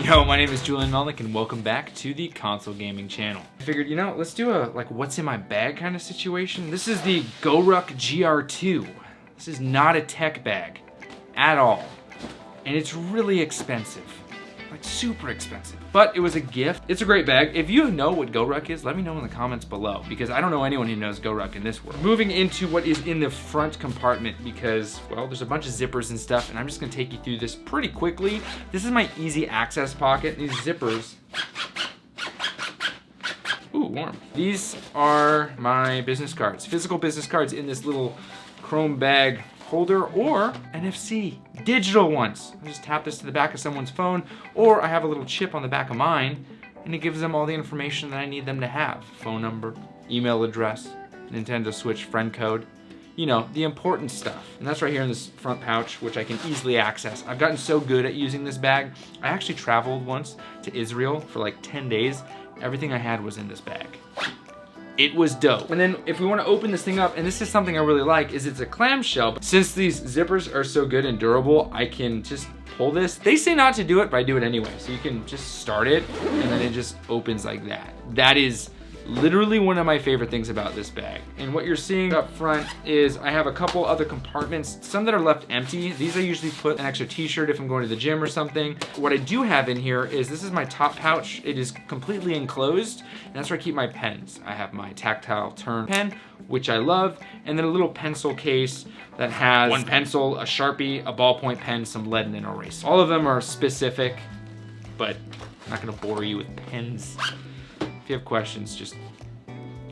Yo, my name is JulienMelnnick and welcome back to the Console Gaming channel. I figured, you know, let's do a like what's in my bag kind of situation. This is the GORUCK GR2. This is not a tech bag at all. And it's really expensive. Like super expensive. But it was a gift. It's a great bag. If you know what GORUCK is, let me know in the comments below because I don't know anyone who knows GORUCK in this world. Moving into what is in the front compartment because, well, there's a bunch of zippers and stuff and I'm just gonna take you through this pretty quickly. This is my easy access pocket. These zippers, ooh, warm. These are my business cards, physical business cards in this little chrome bag holder or NFC, digital ones. I just tap this to the back of someone's phone or I have a little chip on the back of mine and it gives them all the information that I need them to have. Phone number, email address, Nintendo Switch friend code, you know, the important stuff. And that's right here in this front pouch, which I can easily access. I've gotten so good at using this bag. I actually traveled once to Israel for like 10 days. Everything I had was in this bag. It was dope. And then if we want to open this thing up, and this is something I really like, is it's a clamshell. Since these zippers are so good and durable, I can just pull this. They say not to do it, but I do it anyway. So you can just start it, and then it just opens like that. That is literally one of my favorite things about this bag. And what you're seeing up front is I have a couple other compartments, some that are left empty. These I usually put an extra t-shirt if I'm going to the gym or something. What I do have in here is this is my top pouch. It is completely enclosed, and that's where I keep my pens. I have my tactile turn pen, which I love, and then a little pencil case that has one pencil, a Sharpie, a ballpoint pen, some lead, and an eraser. All of them are specific, but I'm not gonna bore you with pens. If you have questions, just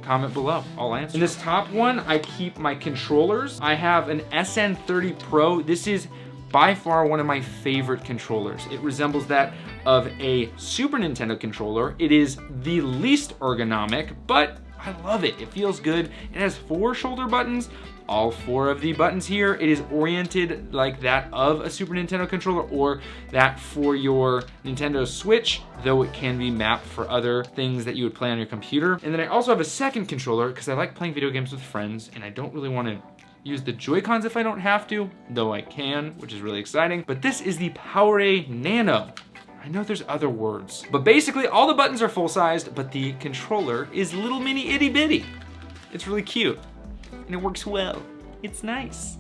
comment below. I'll answer. In this top one, I keep my controllers. I have an SN30 Pro. This is by far one of my favorite controllers. It resembles that of a Super Nintendo controller. It is the least ergonomic, but I love it. It feels good. It has 4 shoulder buttons. All 4 of the buttons here, it is oriented like that of a Super Nintendo controller or that for your Nintendo Switch, though it can be mapped for other things that you would play on your computer. And then I also have a second controller because I like playing video games with friends and I don't really want to use the Joy-Cons if I don't have to, though I can, which is really exciting. But this is the POWERA NANO. I know there's other words, but basically all the buttons are full-sized, but the controller is little mini itty bitty. It's really cute. And it works well. It's nice.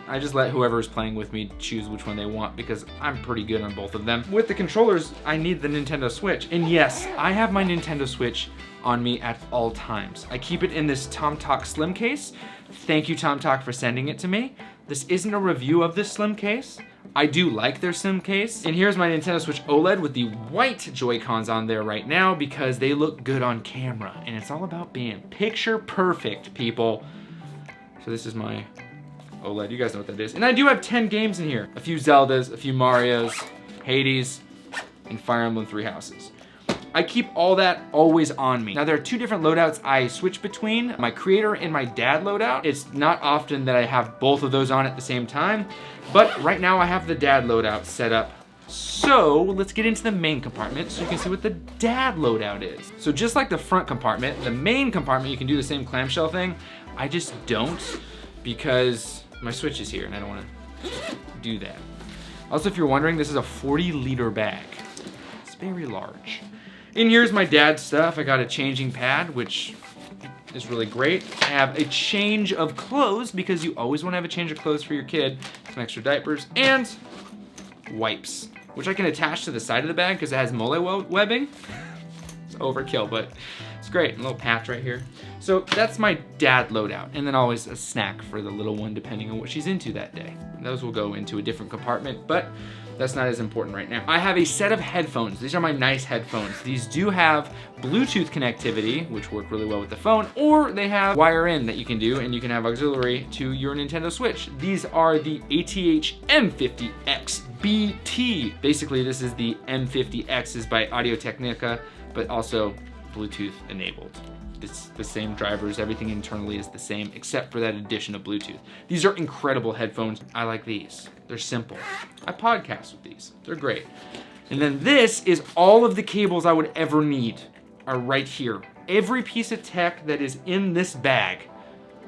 I just let whoever is playing with me choose which one they want because I'm pretty good on both of them. With the controllers, I need the Nintendo Switch. And yes, I have my Nintendo Switch on me at all times. I keep it in this TOMTOC slim case. Thank you, TOMTOC, for sending it to me. This isn't a review of this slim case. I do like their slim case. And here's my Nintendo Switch OLED with the white Joy-Cons on there right now because they look good on camera. And it's all about being picture perfect, people. So this is my OLED. You guys know what that is. And I do have 10 games in here. A few Zeldas, a few Marios, Hades, and Fire Emblem 3 Houses. I keep all that always on me. Now there are 2 different loadouts I switch between, my creator and my dad loadout. It's not often that I have both of those on at the same time, but right now I have the dad loadout set up. So let's get into the main compartment so you can see what the dad loadout is. So just like the front compartment, the main compartment, you can do the same clamshell thing. I just don't because my Switch is here and I don't want to do that. Also, if you're wondering, this is a 40-liter bag. It's very large. And here's my dad's stuff. I got a changing pad, which is really great. I have a change of clothes because you always want to have a change of clothes for your kid. Some extra diapers and wipes, which I can attach to the side of the bag because it has mole webbing. It's overkill, but it's great. A little patch right here. So that's my dad loadout. And then always a snack for the little one depending on what she's into that day. Those will go into a different compartment, but that's not as important right now. I have a set of headphones. These are my nice headphones. These do have Bluetooth connectivity, which work really well with the phone, or they have wire in that you can do, and you can have auxiliary to your Nintendo Switch. These are the ATH-MSOXBT. Basically, this is the M50X is by AUDIO-TECHNICA, but also Bluetooth enabled. It's the same drivers, everything internally is the same, except for that addition of Bluetooth. These are incredible headphones. I like these. They're simple. I podcast with these. They're great. And then this is all of the cables I would ever need are right here. Every piece of tech that is in this bag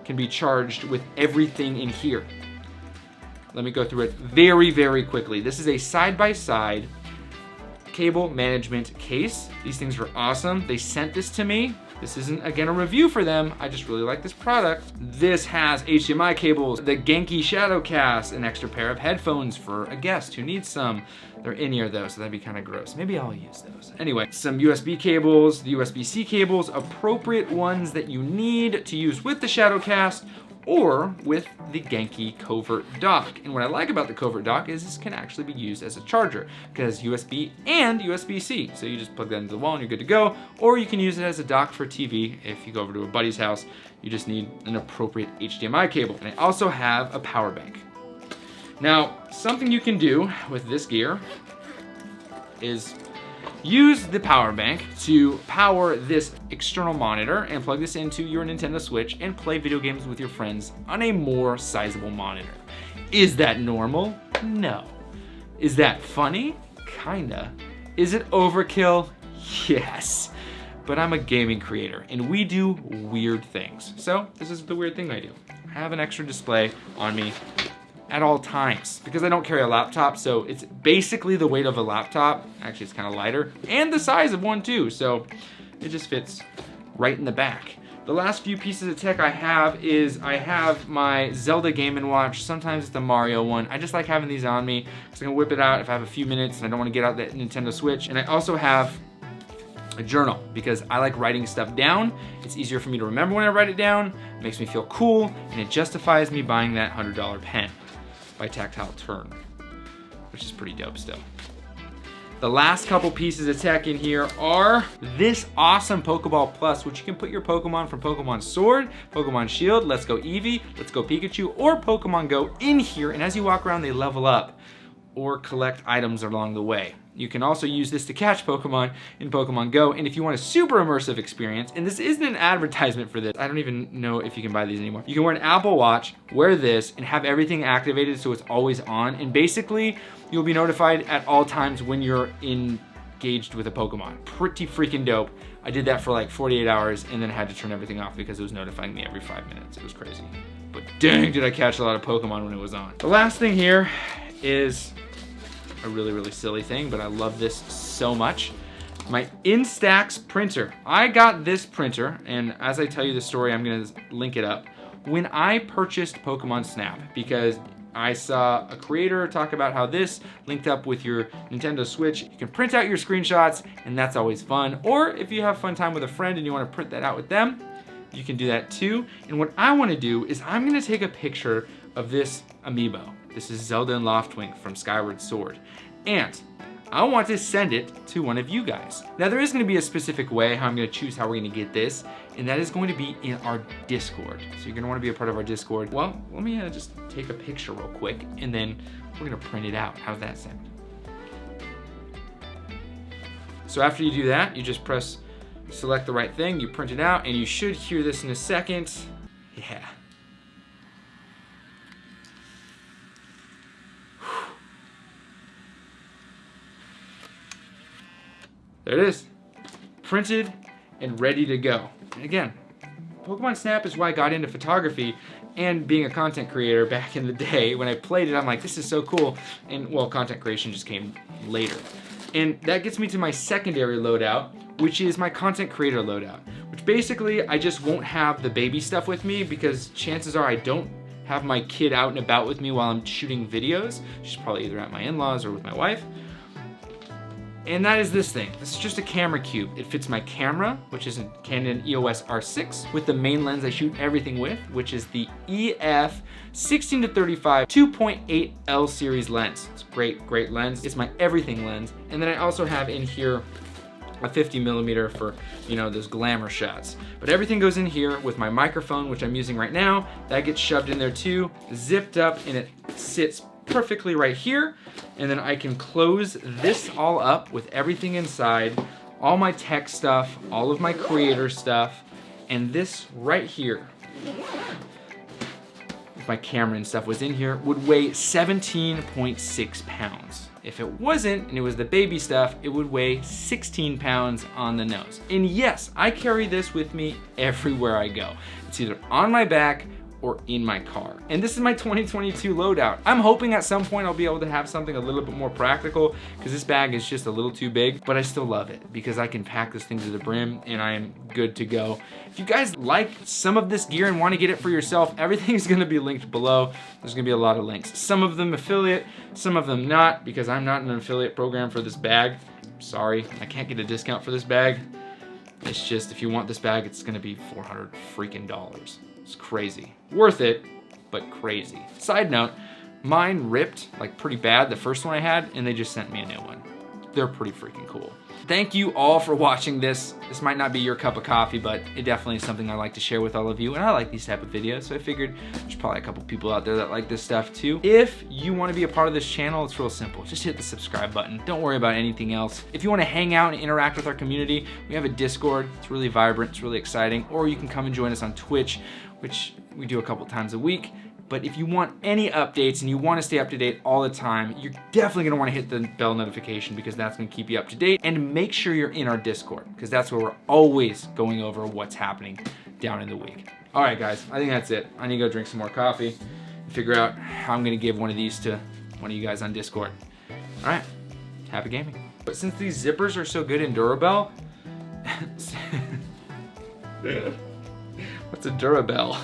can be charged with everything in here. Let me go through it very, very quickly. This is a side-by-side cable management case. These things are awesome. They sent this to me. This isn't, again, a review for them. I just really like this product. This has HDMI cables, the GENKI SHADOWCAST, an extra pair of headphones for a guest who needs some. They're in here though, so that'd be kind of gross. Maybe I'll use those. Anyway, some USB cables, the USB-C cables, appropriate ones that you need to use with the SHADOWCAST or with the GENKI COVERT dock. And what I like about the COVERT dock is this can actually be used as a charger because USB and USB-C. So you just plug that into the wall and you're good to go. Or you can use it as a dock for TV. If you go over to a buddy's house, you just need an appropriate HDMI cable. And I also have a power bank. Now, something you can do with this gear is use the power bank to power this external monitor and plug this into your Nintendo Switch and play video games with your friends on a more sizable monitor. Is that normal? No. Is that funny? Kinda. Is it overkill? Yes. But I'm a gaming creator and we do weird things. So this is the weird thing I do. I have an extra display on me at all times because I don't carry a laptop, so it's basically the weight of a laptop. Actually, it's kind of lighter and the size of one too, so it just fits right in the back. The last few pieces of tech I have is I have my Zelda Game & Watch. Sometimes it's the Mario one. I just like having these on me because I can whip it out if I have a few minutes and I don't want to get out that Nintendo Switch. And I also have a journal because I like writing stuff down. It's easier for me to remember when I write it down. It makes me feel cool and it justifies me buying that $100 pen by Tactile Turn, which is pretty dope still. The last couple pieces of tech in here are this awesome Pokeball Plus, which you can put your Pokemon from Pokemon Sword, Pokemon Shield, Let's Go Eevee, Let's Go Pikachu, or Pokemon Go in here, and as you walk around, they level up or collect items along the way. You can also use this to catch Pokemon in Pokemon Go, and if you want a super immersive experience, and this isn't an advertisement for this, I don't even know if you can buy these anymore. You can wear an Apple Watch, wear this, and have everything activated so it's always on, and basically, you'll be notified at all times when you're engaged with a Pokemon. Pretty freaking dope. I did that for like 48 hours and then had to turn everything off because it was notifying me every 5 minutes. It was crazy. But dang, did I catch a lot of Pokemon when it was on. The last thing here is a really, really silly thing, but I love this so much. My INSTAX printer. I got this printer, and as I tell you the story, I'm gonna link it up, when I purchased Pokemon Snap, because I saw a creator talk about how this linked up with your Nintendo Switch. You can print out your screenshots, and that's always fun. Or if you have fun time with a friend and you wanna print that out with them, you can do that too. And what I wanna do is I'm gonna take a picture of this amiibo. This is Zelda and Loftwing from Skyward Sword. And I want to send it to one of you guys. Now there is gonna be a specific way how I'm gonna choose how we're gonna get this, and that is going to be in our Discord. So you're gonna wanna be a part of our Discord. Well, let me just take a picture real quick, and then we're gonna print it out. How's that sound? So after you do that, you just select the right thing, you print it out, and you should hear this in a second. Yeah. There it is, printed and ready to go. And again, Pokemon Snap is why I got into photography and being a content creator back in the day. When I played it, I'm like, this is so cool. And well, content creation just came later. And that gets me to my secondary loadout, which is my content creator loadout, which basically I just won't have the baby stuff with me because chances are I don't have my kid out and about with me while I'm shooting videos. She's probably either at my in-laws or with my wife. And that is this thing. This is just a camera cube. It fits my camera, which is a Canon EOS R6, with the main lens I shoot everything with, which is the EF 16-35 2.8 L series lens. It's a great, great lens. It's my everything lens. And then I also have in here a 50mm for, you know, those glamour shots. But everything goes in here with my microphone, which I'm using right now. That gets shoved in there too, zipped up, and it sits perfectly right here. And then I can close this all up with everything inside, all my tech stuff, all of my creator stuff, and this right here, if my camera and stuff was in here, would weigh 17.6 pounds. If it wasn't, and it was the baby stuff, it would weigh 16 pounds on the nose. And yes, I carry this with me everywhere I go. It's either on my back or in my car. And this is my 2022 loadout. I'm hoping at some point I'll be able to have something a little bit more practical because this bag is just a little too big, but I still love it because I can pack this thing to the brim and I am good to go. If you guys like some of this gear and want to get it for yourself, everything's gonna be linked below. There's gonna be a lot of links. Some of them affiliate, some of them not, because I'm not in an affiliate program for this bag. Sorry, I can't get a discount for this bag. It's just, if you want this bag, it's gonna be $400 freaking dollars. It's crazy. Worth it, but crazy. Side note, mine ripped like pretty bad, the first one I had, and they just sent me a new one. They're pretty freaking cool. Thank you all for watching this. This might not be your cup of coffee, but it definitely is something I like to share with all of you, and I like these type of videos, so I figured there's probably a couple people out there that like this stuff too. If you want to be a part of this channel, it's real simple. Just hit the subscribe button. Don't worry about anything else. If you want to hang out and interact with our community, we have a Discord. It's really vibrant, it's really exciting, or you can come and join us on Twitch, which we do a couple times a week. But if you want any updates and you want to stay up to date all the time, you're definitely going to want to hit the bell notification because that's going to keep you up to date. And make sure you're in our Discord because that's where we're always going over what's happening down in the week. All right, guys, I think that's it. I need to go drink some more coffee and figure out how I'm going to give one of these to one of you guys on Discord. All right, happy gaming. But since these zippers are so good in Durabell, what's a Durabell?